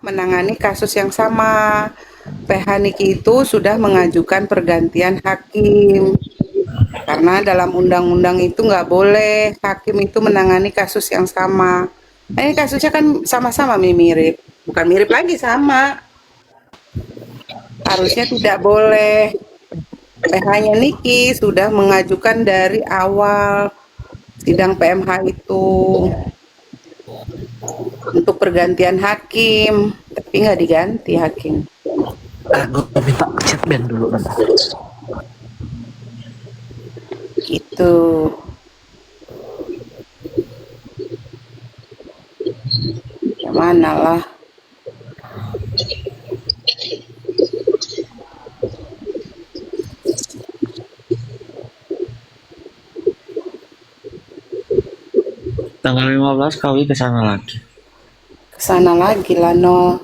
menangani kasus yang sama. PH Niki itu sudah mengajukan pergantian hakim. Karena dalam undang-undang itu nggak boleh hakim itu menangani kasus yang sama. Nah, ini kasusnya kan sama-sama mirip. Bukan mirip lagi, sama. Harusnya tidak boleh. PH-nya Niki sudah mengajukan dari awal sidang PMH itu untuk pergantian hakim, tapi nggak diganti hakim. Gue minta chat band dulu bentar. Gitu. Yang mana lah. Tanggal 15 kau ke sana lagi. Kesana lagi lah, no.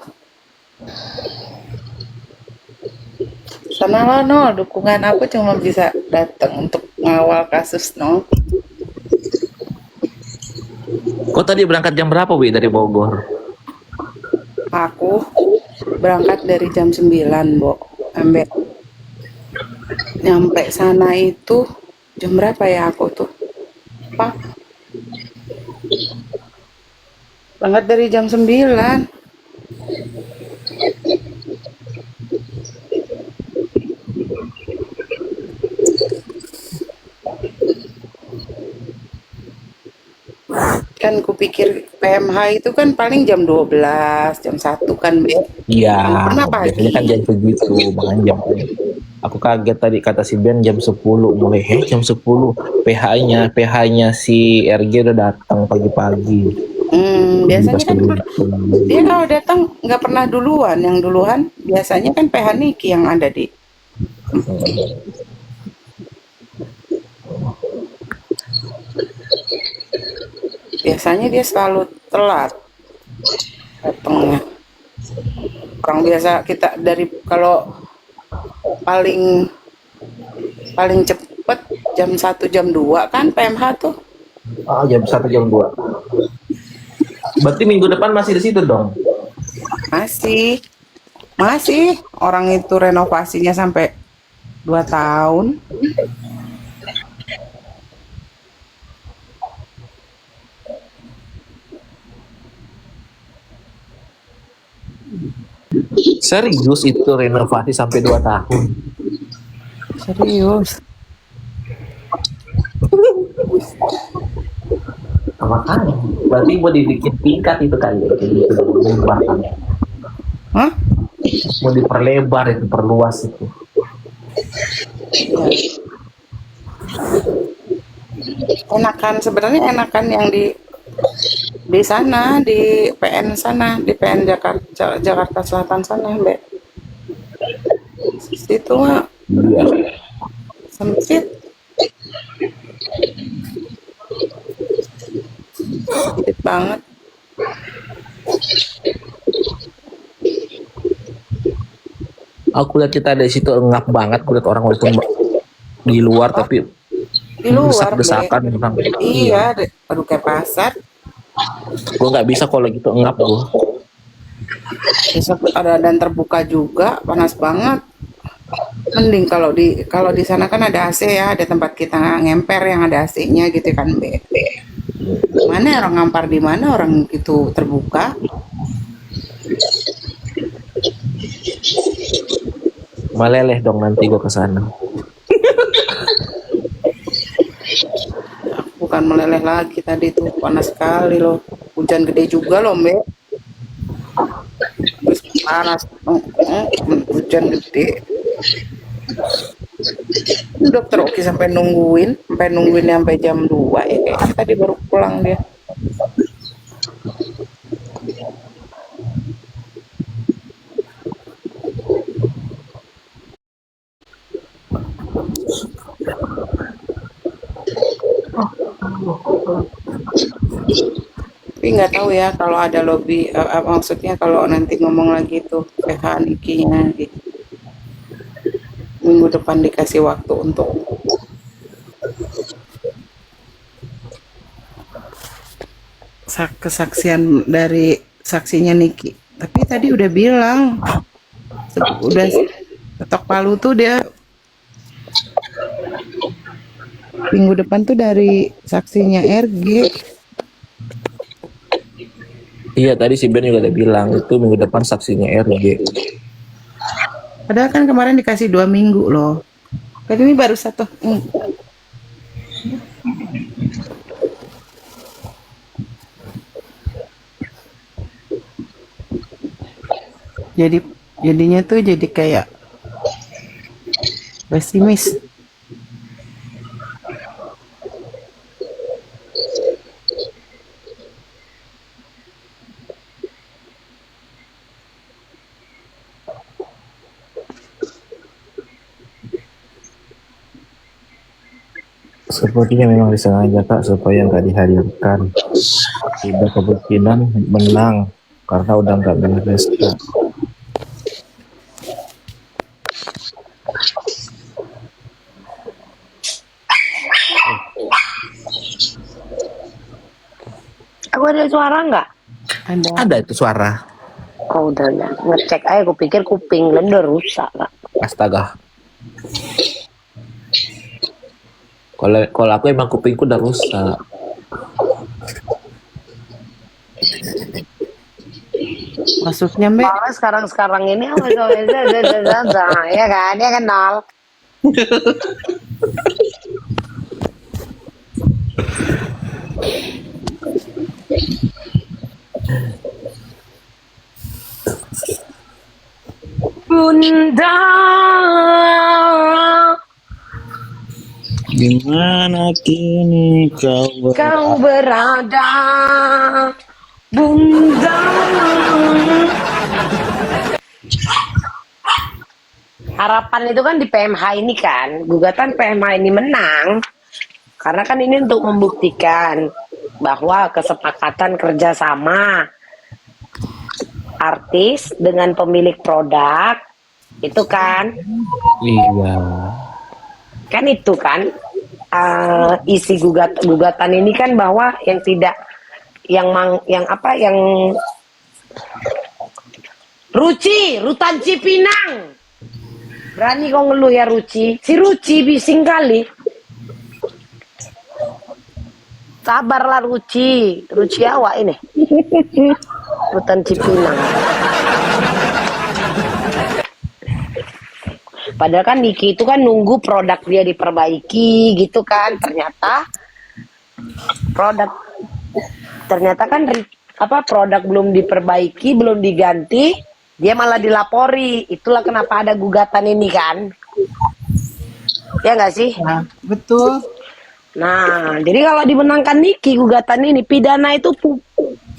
Sana lah, no. Dukungan aku cuma bisa datang untuk ngawal kasus, no. Kau tadi berangkat jam berapa, Wi, dari Bogor? Aku berangkat dari jam 9, Bo. Sampai nyampe sana itu jam berapa ya aku tuh? Apa? Berangkat dari jam 9. Kan kupikir PMH itu kan paling jam 12, jam 1 kan, Be. Iya, Pernah biasanya kan pagi. jam segitu, makanya jam. Aku kaget tadi kata si Ben jam 10 mulai. Jam 10 PH-nya si RG udah datang pagi-pagi. Biasanya Pas kan dulu. dia kalau datang nggak pernah duluan. Yang duluan biasanya kan PH Niki yang ada di. Biasanya dia selalu telat datangnya. Orang biasa kita dari kalau paling paling cepet jam 1 jam 2 kan PMH tuh. Jam 1 jam 2. Berarti minggu depan masih di situ dong. Masih masih orang itu renovasinya sampai 2 tahun. Serius itu renovasi sampai 2 tahun. Serius. Makanya. Berarti mau dibikin tingkat itu kali ya. Gitu. Hah? Mau diperlebar itu, perluas itu. Enakan sebenarnya enakan yang di sana di PN sana di PN Jakarta Selatan sana, Mbak. Situ mah Iya. sempit sempit banget. Aku lihat kita dari situ ngap banget. Aku lihat orang itu di luar Oh, tapi di luar, Mbak. desak-desakan orang. Iya. Iya, aduh kayak pasar. Gue nggak bisa kalau gitu ngap gue. Besok ada dan terbuka juga, panas banget. Mending kalau di sana kan ada AC ya, ada tempat kita ngemper yang ada AC-nya gitu kan, Mbak. Mana orang ngampar di mana orang itu terbuka. Meleleh dong nanti gue kesana. Bukan meleleh lagi tadi tuh, panas sekali loh. Hujan gede juga loh, Mbak. Terus panas, hujan gede. Dokter Oki sampai nungguin sampai jam 2 ya kayaknya tadi baru pulang dia. Tapi nggak tahu ya kalau ada lobby, maksudnya kalau nanti ngomong lagi tuh PH Nikinya gitu. Minggu depan dikasih waktu untuk kesaksian dari saksinya Niki Tapi tadi udah bilang, udah ketok palu tuh dia minggu depan tuh dari saksinya RG. Iya tadi si Ben juga udah bilang itu minggu depan saksinya RG. Padahal kan kemarin dikasih 2 minggu loh. Tapi ini baru 1 minggu. Jadinya tuh jadi kayak pesimis. Sepertinya memang disengaja Kak supaya nggak dihadirkan. Sudah kemungkinan menang karena udah nggak beres Kak. Aku ada suara nggak? Ada itu suara. Oh udah ngecek aja. Aku pikir kuping udah rusak Kak. Astaga. Kalau aku emang kupingku udah rusak. Maksudnya Mbak, Soalnya sekarang ini apa ya kan dia kenal. Bunda, Di mana kini kau berada, Bunda. Harapan itu kan di PMH ini kan, gugatan PMH ini menang, karena kan ini untuk membuktikan bahwa kesepakatan kerjasama artis dengan pemilik produk itu kan Iya. kan itu kan isi gugatan ini kan bahwa yang tidak yang Rutan Cipinang berani kau ngeluh ya si Ruci bising kali. Sabarlah Ruci awak ini Rutan Cipinang. Padahal kan Niki itu kan nunggu produk dia diperbaiki gitu kan, ternyata kan produk belum diperbaiki, belum diganti, dia malah dilapori. Itulah kenapa ada gugatan ini kan, ya nggak sih? nah, betul. Nah, jadi kalau dimenangkan Niki gugatan ini, pidana itu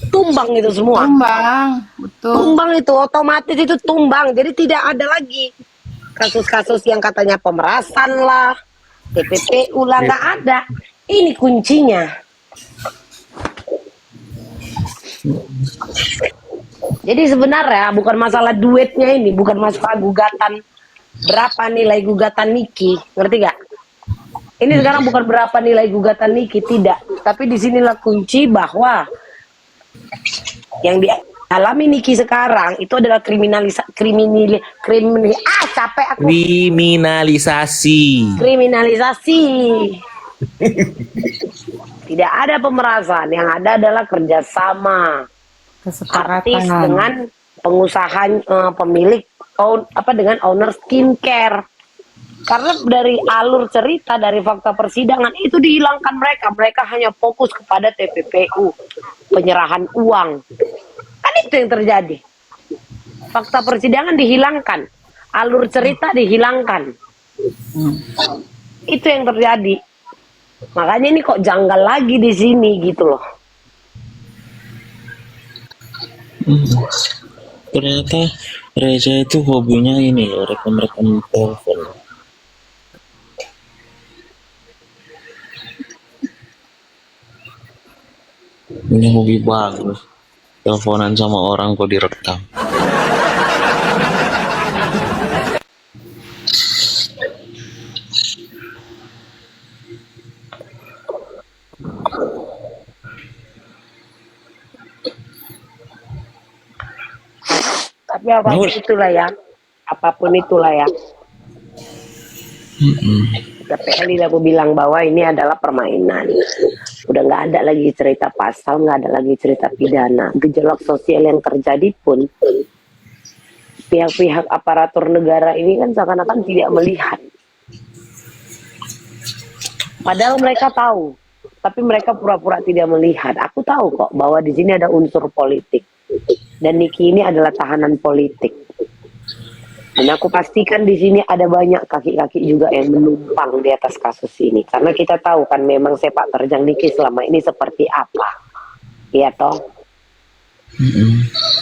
tumbang itu semua. Tumbang, betul. Tumbang itu otomatis itu tumbang. Jadi tidak ada lagi kasus-kasus yang katanya pemerasan lah, TPPU lah, nggak ada. Ini kuncinya. Jadi sebenarnya bukan masalah duitnya ini, bukan masalah gugatan berapa nilai gugatan Niki, ngerti gak? Ini sekarang bukan berapa nilai gugatan Niki, tidak. Tapi disinilah kunci bahwa yang dialami Niki sekarang itu adalah kriminalisasi. Tidak ada pemerasan, yang ada adalah kerjasama artis dengan pengusaha pemilik dengan owner skincare. Karena dari alur cerita, dari fakta persidangan itu dihilangkan mereka hanya fokus kepada TPPU, penyerahan uang. Kan itu yang terjadi. Fakta persidangan dihilangkan, alur cerita dihilangkan. Itu yang terjadi. Makanya ini kok janggal lagi di sini gitu loh. Ternyata Reza itu hobinya ini ya, rekam-rekam telepon. Ini hobi bagus. Teleponan sama orang kok direkam. Tapi apapun itulah ya. Tapi kali aku bilang bahwa ini adalah permainan. Udah nggak ada lagi cerita pasal, nggak ada lagi cerita pidana. Gejolak sosial yang terjadi pun pihak-pihak aparatur negara ini kan seakan-akan tidak melihat. Padahal mereka tahu, tapi mereka pura-pura tidak melihat. Aku tahu kok bahwa di sini ada unsur politik. Dan Niki ini adalah tahanan politik. Dan aku pastikan di sini ada banyak kaki-kaki juga yang menumpang di atas kasus ini. Karena kita tahu kan memang sepak terjang Niki selama ini seperti apa. Iya toh?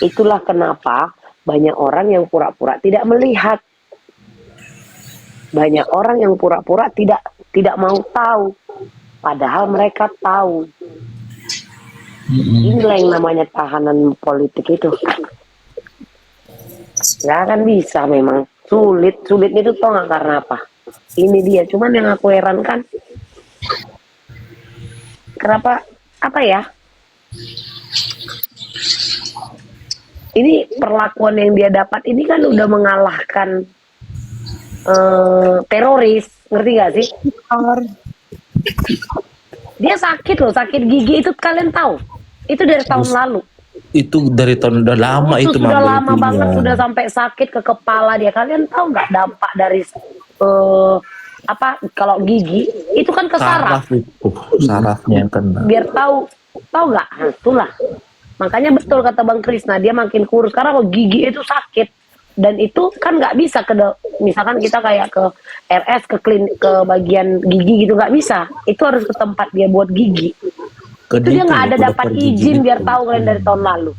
Itulah kenapa banyak orang yang pura-pura tidak melihat. Banyak orang yang pura-pura tidak mau tahu. Padahal mereka tahu. Inilah yang namanya tahanan politik itu. Gak akan bisa memang. Sulitnya itu tau gak karena apa? Ini dia. Cuman yang aku herankan. Kenapa? Apa ya? Ini perlakuan yang dia dapat ini kan udah mengalahkan teroris. Ngerti gak sih? Dia sakit loh. Sakit gigi itu kalian tahu. Itu dari tahun lalu. Itu dari tahun udah lama itu sudah lama banget, sudah sampai sakit ke kepala dia. Kalian tahu nggak dampak dari kalau gigi itu kan ke saraf itu sarafnya yang kena. Biar tahu nggak? Nah, itulah makanya betul kata Bang Krisna, dia makin kurus karena kalau gigi itu sakit. Dan itu kan nggak bisa misalkan kita kayak ke RS ke klinik ke bagian gigi gitu, nggak bisa. Itu harus ke tempat dia buat gigi. Itu dia nggak ada dapat izin biar tahu kalian dari tahun lalu.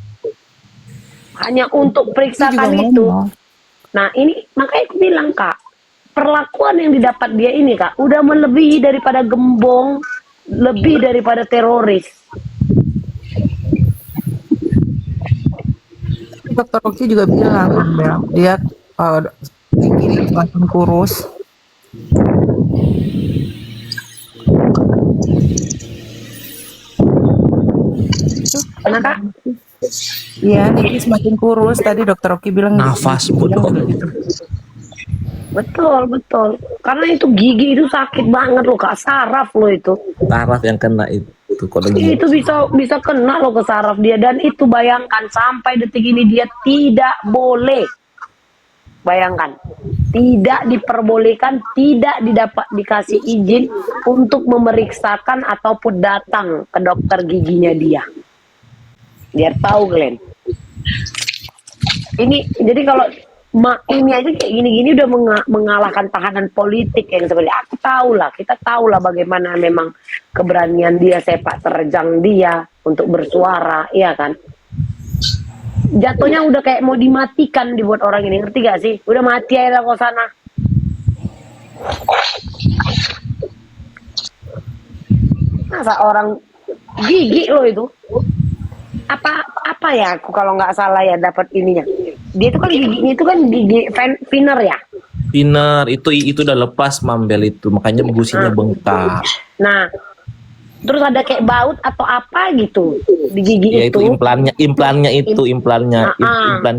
Hanya untuk periksakan itu. Nah ini makanya aku bilang Kak, perlakuan yang didapat dia ini Kak, udah melebihi daripada gembong, lebih daripada teroris. Dokter Oki juga bilang, dia gigi semakin kurus. Kenapa? Iya, Niki semakin kurus. Tadi Dokter Oki bilang Nafas bodoh. Betul. Karena itu gigi itu sakit banget loh Kak, saraf loh itu. Saraf yang kena itu. Itu bisa kena loh ke saraf dia. Dan itu bayangkan sampai detik ini dia tidak boleh. Bayangkan, tidak diperbolehkan, tidak dikasih izin untuk memeriksakan ataupun datang ke dokter giginya dia. Biar tahu Glenn. Ini jadi kalau ini aja kayak gini-gini udah mengalahkan tahanan politik yang seperti kita tahu lah bagaimana memang keberanian dia, sepak terjang dia untuk bersuara, iya kan? Jatuhnya udah kayak mau dimatikan dibuat orang ini, ngerti gak sih? Udah mati aja kok sana. Masa orang gigi lo itu? Apa ya aku kalau nggak salah ya dapat ininya. Dia itu kan giginya itu kan gigi veneer ya. Veneer itu udah lepas Mambel itu, makanya gusinya bengkak. Nah, terus ada kayak baut atau apa gitu di gigi ya, itu. implan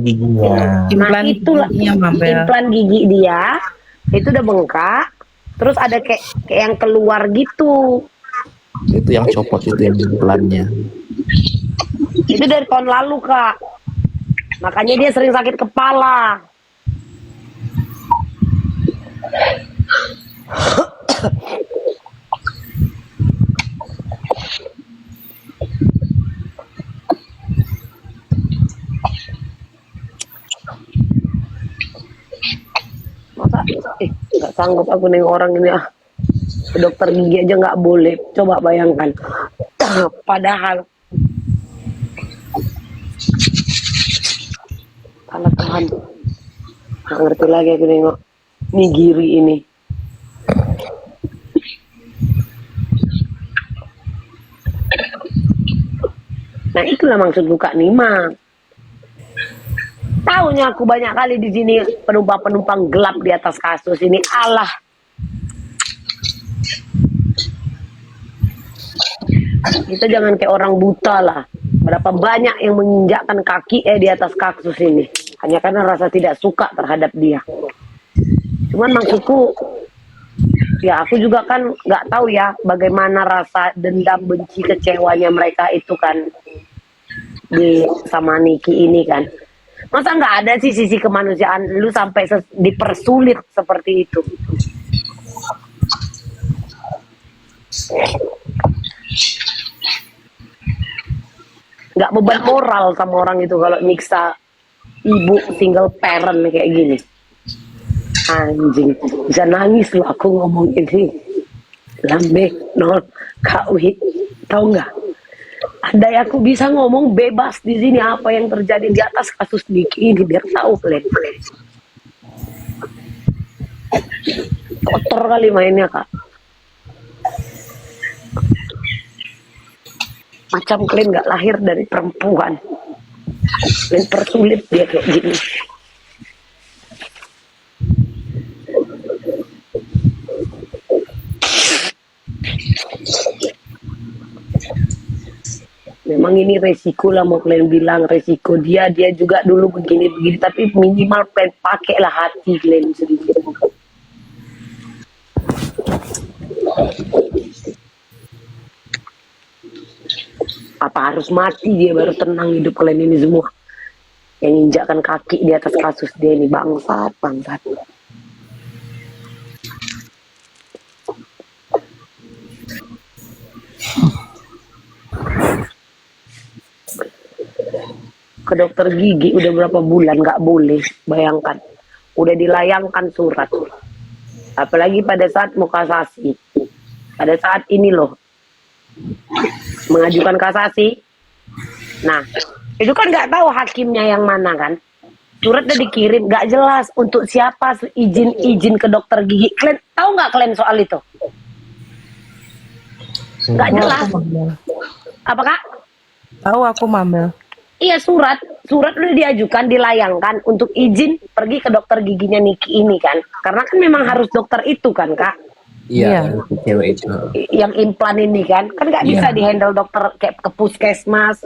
giginya. Nah, itulah implan gigi dia itu udah bengkak. Terus ada kayak yang keluar gitu. Itu yang copot itu yang implannya. Itu dari tahun lalu Kak. Makanya dia sering sakit kepala. Masa nggak sanggup aku nengok orang ini ke dokter gigi aja nggak boleh. Coba bayangkan. Padahal karena Tuhan nggak ngerti lagi aku nengok Nigiri ini. Nah itulah maksudku Kak Nima. Taunya aku banyak kali di sini penumpang gelap di atas kasus ini. Allah. Kita jangan kayak orang buta lah. Berapa banyak yang menginjakkan kaki di atas kasus ini. hanya karena rasa tidak suka terhadap dia. Cuman maksudku, ya aku juga kan nggak tahu ya bagaimana rasa dendam, benci, kecewanya mereka itu kan sama Niki ini kan. Masa nggak ada sih sisi kemanusiaan lu sampai dipersulit seperti itu? Nggak beban moral sama orang itu kalau nyiksa ibu single parent kayak gini. Anjing, bisa nangis loh aku ngomong ini. Lambe nol kawi, tahu nggak? Andai aku bisa ngomong bebas di sini apa yang terjadi di atas kasus Niki ini biar tahu kalian. Kotor kali mainnya kak. Macam kalian nggak lahir dari perempuan, kalian persulit dia kayak gini. Memang ini resiko lah, mau kalian bilang resiko dia juga dulu begini, tapi minimal kalian pakailah hati kalian sedikit. Apa harus mati dia baru tenang hidup kalian ini semua? Yang injakkan kaki di atas kasus dia ini, bangsat. Ke dokter gigi udah berapa bulan nggak boleh, bayangkan. Udah dilayangkan surat. Apalagi pada saat mau kasasi. Pada saat ini loh, mengajukan kasasi. Nah, itu kan nggak tahu hakimnya yang mana kan. Surat udah dikirim, nggak jelas untuk siapa izin ke dokter gigi. Kalian tahu nggak kalian soal itu? Nggak jelas. Apa kak? Tahu aku Mamel. Iya, surat udah diajukan, dilayangkan untuk izin pergi ke dokter giginya Niki ini kan. Karena kan memang harus dokter itu kan kak. Iya, cewek itu. Yang implan ini kan nggak bisa dihandle dokter kayak ke puskesmas.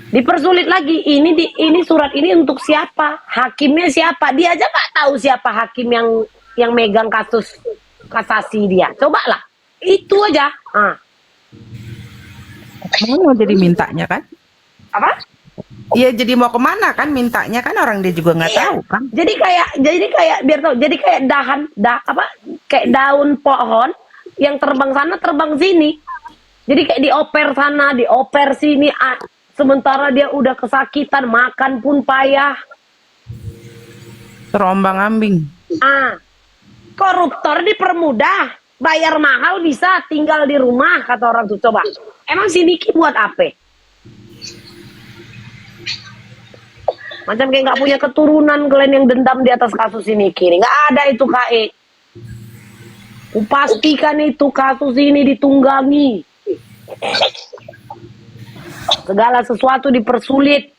Dipersulit lagi. Ini surat ini untuk siapa? Hakimnya siapa? Dia aja nggak tahu siapa hakim yang megang kasus kasasi dia. Coba lah, itu aja. Kamu mau jadi mintanya kan? Apa? Iya, jadi mau kemana kan mintanya kan, orang dia juga nggak tahu kan. Jadi kayak biar tahu. Jadi kayak kayak daun pohon yang terbang sana terbang sini. Jadi kayak dioper sana, dioper sini. Sementara dia udah kesakitan, makan pun payah. Terombang-ambing. Koruptor dipermudah, bayar mahal bisa tinggal di rumah kata orang tuh. Coba, emang si Niki buat apa? Macam kayak nggak punya keturunan kalian yang dendam di atas kasus ini kini. Nggak ada itu KE. Kupastikan itu kasus ini ditunggangi. Segala sesuatu dipersulit.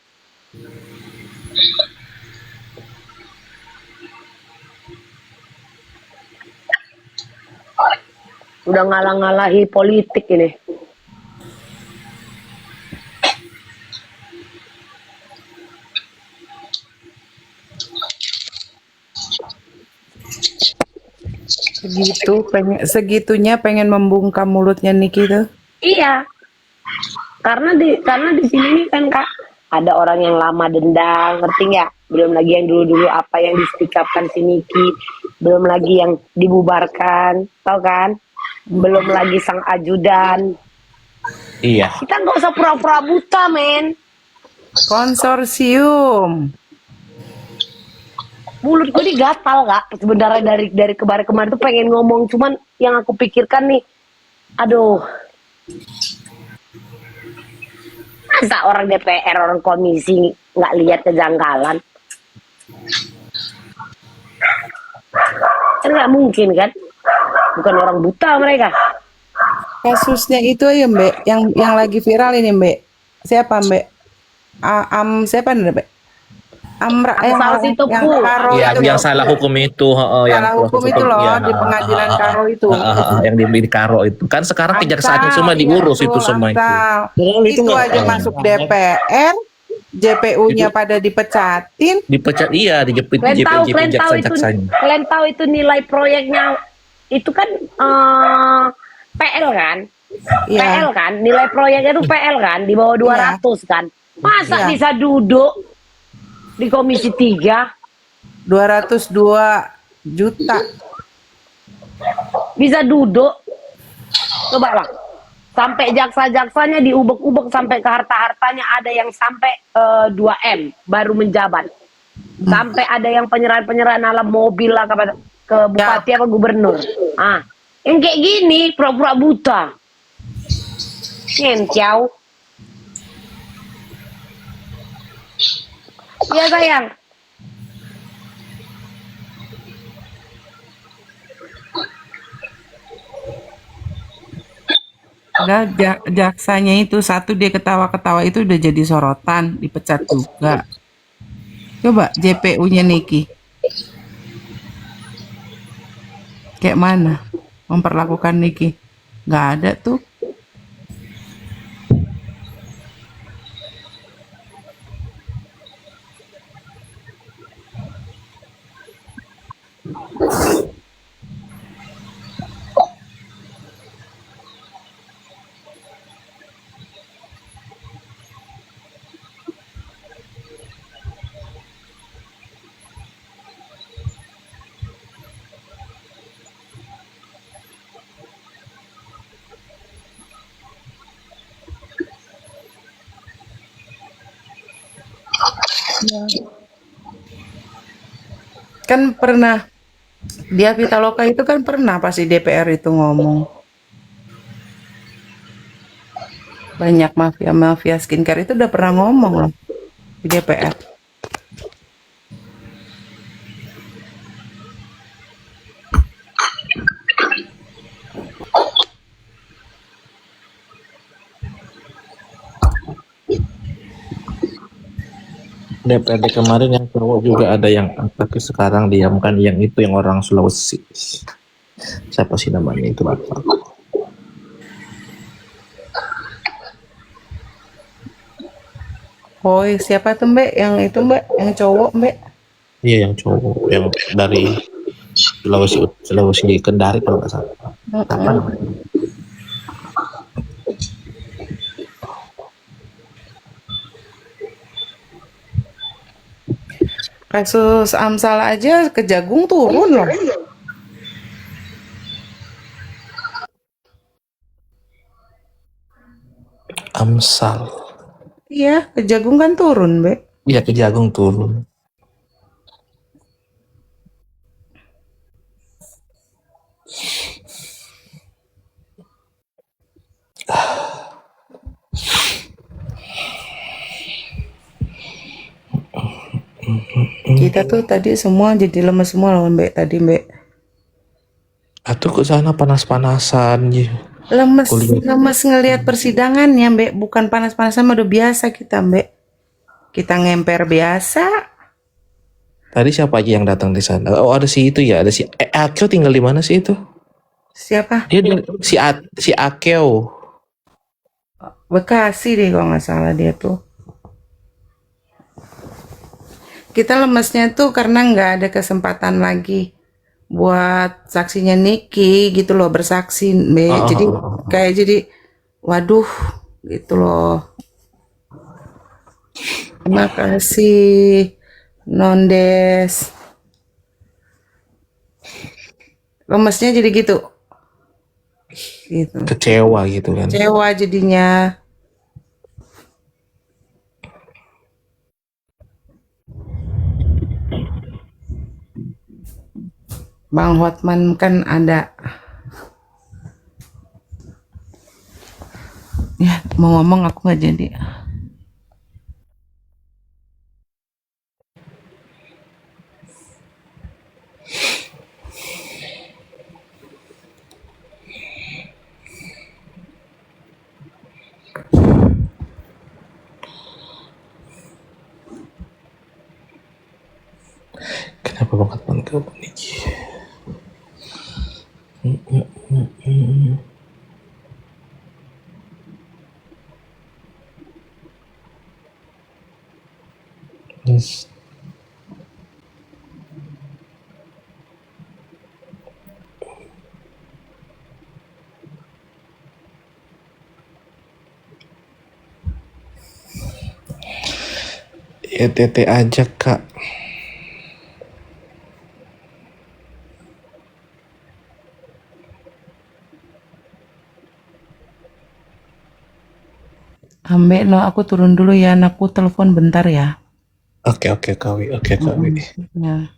Udah ngalah-ngalahi politik ini. Segitunya pengen membungkam mulutnya Niki tuh. Iya. Karena di sini nih kan kak, ada orang yang lama dendam, ngerti nggak? Belum lagi yang dulu apa yang disikapkan si Niki, belum lagi yang dibubarkan, tau kan? Belum lagi sang ajudan. Iya. Kita nggak usah pura-pura buta, men. Konsorsium. Mulut gue digatal kak. Sebenarnya dari kemarin tuh pengen ngomong, cuman yang aku pikirkan nih, aduh. Masa orang DPR, orang komisi nggak lihat kejanggalan? Kan nggak mungkin kan? Bukan orang buta mereka. Kasusnya itu ya Mbak, yang lagi viral ini Mbak. Siapa Mbak? Siapa nih Mbak? Amra yang Karo ya, itu yang salah hukum itu, yang salah hukum itu loh ya, di pengadilan Karo itu. Yang di Karo itu kan sekarang kejaksaan semua diurus itu semua itu. Itu aja masuk DPR, JPU-nya pada dipecatin. Dipecat, iya, dijepit Kalian tahu itu jaksa-jaksanya. kalian tahu itu nilai proyeknya itu kan PL kan? Iya. PL kan? Nilai proyeknya itu PL kan di bawah 200 kan. Masa Iya. bisa duduk di Komisi 3? 202 juta. Bisa duduk. Coba lah. Sampai jaksa-jaksanya diubek-ubek sampai ke harta-hartanya, ada yang sampai 2M baru menjabat. Sampai ada yang penyerahan-penyerahan alam mobil lah ke bupati apa gubernur. Yang kayak gini pura-pura buta. Ngenciau. Iya sayang. Enggak, jaksanya itu satu, dia ketawa-ketawa itu udah jadi sorotan, dipecat juga. Coba JPU-nya Niki. Kayak mana memperlakukan Niki? Nggak ada tuh. Kan pernah dia Pitaloka itu kan pernah pasti DPR itu ngomong banyak mafia skincare itu udah pernah ngomong loh di DPR. DPRD kemarin yang cowok juga ada yang, tapi sekarang diamkan yang itu, yang orang Sulawesi. Siapa sih namanya itu, lupa. Oh, siapa tuh Mbak? Yang itu Mbak, yang cowok Mbak? Iya, yang cowok, yang dari Sulawesi Kendari kalau nggak salah. Apa namanya? Kasus Amsal aja Kejagung turun loh. Amsal. Iya, Kejagung kan turun, Mbak. Iya, Kejagung turun. Kita tuh tadi semua jadi lemes semua loh, Mbak. Tadi, Mbak. Atuh ke sana panas-panasan ya. Lemes ngelihat persidangan ya, Mbak. Bukan panas-panasan, udah biasa kita, Mbak. Kita ngemper biasa. Tadi siapa aja yang datang di sana? Oh, ada si itu ya, ada si Akeo, tinggal di mana sih itu? Siapa? Dia si Akeo. Bekasi deh kalau nggak salah dia tuh. Kita lemesnya tuh karena nggak ada kesempatan lagi buat saksinya Niki gitu loh, bersaksi, Mbak. Jadi kayak jadi waduh gitu loh. Terima kasih Nondes. Lemesnya jadi gitu. Gitu. Kecewa gitu kan. Kecewa jadinya. Bang Hotman kan ada. Ya, mau ngomong aku nggak jadi. Kenapa banget man kamu nih? YTT aja kak. Ambek no, aku turun dulu ya, anakku telepon bentar ya. Oke Kawi, oke Kawi. Ya.